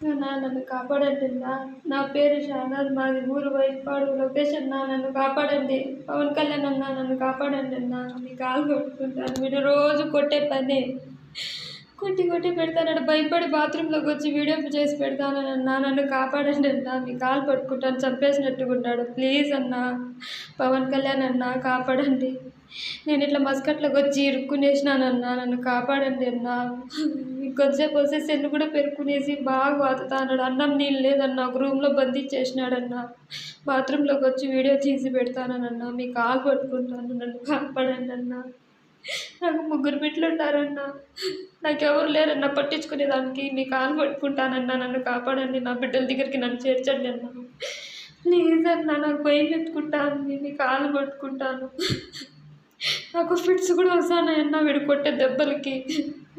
నన్ను కాపాడండి నా పేరు షానాజ్, మాది ఊరు వైపాడు, లొకేషన్ నన్ను కాపాడండి. పవన్ కళ్యాణ్ నన్ను కాపాడండి మీ కాలు కొట్టుకుంటాను. మీరు రోజు కొట్టే పని కొట్టి కొట్టి పెడతానన్న, భయపడి బాత్రూంలోకి వచ్చి వీడియో చేసి పెడతానన్నా. నన్ను కాపాడండి మీ కాలు పట్టుకుంటాను, చంపేసినట్టుకుంటాడు. ప్లీజ్ పవన్ కళ్యాణ్ కాపాడండి. నేను ఇట్లా మస్కట్లోకి వచ్చి ఇరుక్కునేసినానన్నా, నన్ను కాపాడండి ఇంకొంతసేపు వస్తే సెల్లు కూడా పెరుక్కునేసి బాగా వాతుతాన్నాడు. అన్నం నీళ్ళు లేదన్నా, ఒక రూమ్లో బంధించేసినాడన్నా. బాత్రూంలోకి వచ్చి వీడియో తీసి పెడతానన్నా. మీ కాలు పట్టుకుంటాను, నన్ను కాపాడండి నాకు 3 బిడ్డలు ఉంటారన్నా, నాకెవరు లేరన్నా పట్టించుకునేదానికి. మీ కాలు పట్టుకుంటానన్నా, నన్ను కాపాడండి. నా బిడ్డల దగ్గరికి నన్ను చేర్చండి ప్లీజ్ నాకు భయం ఎత్తుకుంటాను. మీ కాలు పట్టుకుంటాను. నాకు ఫిట్స్ కూడా వస్తానన్నా వీడు కొట్టే దెబ్బలకి.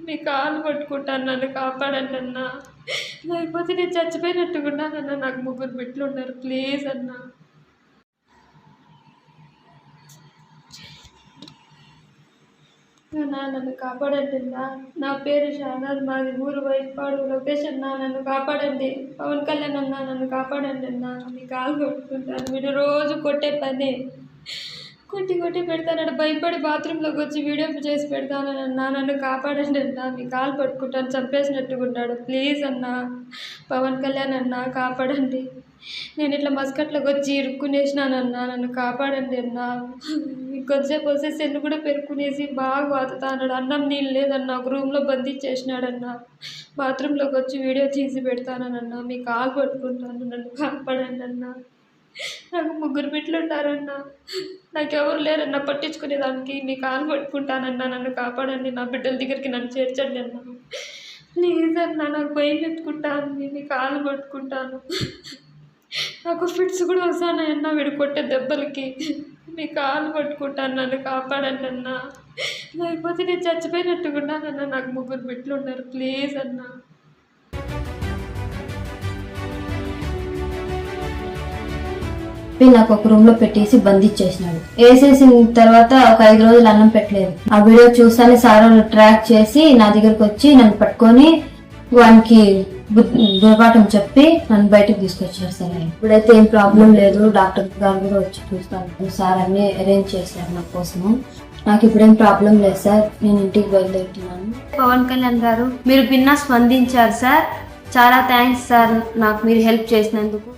మీ కాలు పట్టుకుంటాను, నన్ను కాపాడండి లేకపోతే నేను చచ్చిపోయినట్టుకున్నానన్నా. నాకు 3 బిడ్డలు ఉన్నారు. ప్లీజ్ నన్ను కాపాడండి నా పేరు షానాజ్, మాది ఊరు వైపాడు, లొకేషన్ నన్ను కాపాడండి. పవన్ కళ్యాణ్ నన్ను కాపాడండి మీ కాలు కొట్టుకుంటాను. మీరు రోజు కొట్టే పని కొట్టి కొట్టి పెడతానన్న, భయపడి బాత్రూంలోకి వచ్చి వీడియో చేసి పెడతానన్నా. నన్ను కాపాడండి మీ కాలు పట్టుకుంటాను, చంపేసినట్టుకుంటాడు. ప్లీజ్ పవన్ కళ్యాణ్ కాపాడండి. నేను ఇట్లా మస్కట్లోకి వచ్చి ఇరుక్కునేసినానన్నా, నన్ను కాపాడండి ఇంకొంతసేపు వస్తే సెల్లు కూడా పెరుక్కునేసి బాగా వాతుతాన్నాడు. అన్నం నీళ్ళు లేదన్నా, ఒక రూమ్లో బంధించేసినాడన్నా. బాత్రూంలోకి వచ్చి వీడియో తీసి పెడతానన్నా. మీ కాలు పట్టుకుంటాను, నన్ను కాపాడండి నాకు 3 బిడ్డలు ఉంటారన్నా, నాకెవరు లేరన్నా పట్టించుకునేదానికి. మీ కాలు పట్టుకుంటానన్నా, నన్ను కాపాడండి. నా బిడ్డల దగ్గరికి నన్ను చేర్చండి ప్లీజ్ నాకు భయం ఎత్తుకుంటాను. మీ కాలు పట్టుకుంటాను. నాకు ఫిట్స్ కూడా వస్తానన్నా వీడు కొట్టే దెబ్బలకి. మీ కాలు పట్టుకుంటాను, నన్ను కాపాడండి లేకపోతే నేను చచ్చిపోయినట్టుకున్నానన్నా. నాకు 3 బిడ్డలు ఉన్నారు. ప్లీజ్ నాకు ఒక రూమ్ లో పెట్టేసి బంధించేసినాడు. వేసేసిన తర్వాత ఒక 5 రోజులు అన్నం పెట్టలేదు. ఆ వీడియో చూస్తానే సార్ ట్రాక్ చేసి నా దగ్గరకు వచ్చి నన్ను పట్టుకొని వానికి గుణపాఠం చెప్పి నన్ను బయటకు తీసుకొచ్చారు. సార్ ఇప్పుడైతే ఏం ప్రాబ్లం లేదు, డాక్టర్ గారు కూడా వచ్చి చూస్తాను. సార్ అన్ని అరేంజ్ చేశారు నా కోసము. నాకు ఇప్పుడేం ప్రాబ్లం లేదు సార్, నేను ఇంటికి బయలుదేరుతున్నాను. పవన్ కళ్యాణ్ గారు, మీరు భిన్న స్పందించారు సార్. చాలా థ్యాంక్స్ సార్, నాకు మీరు హెల్ప్ చేసినందుకు.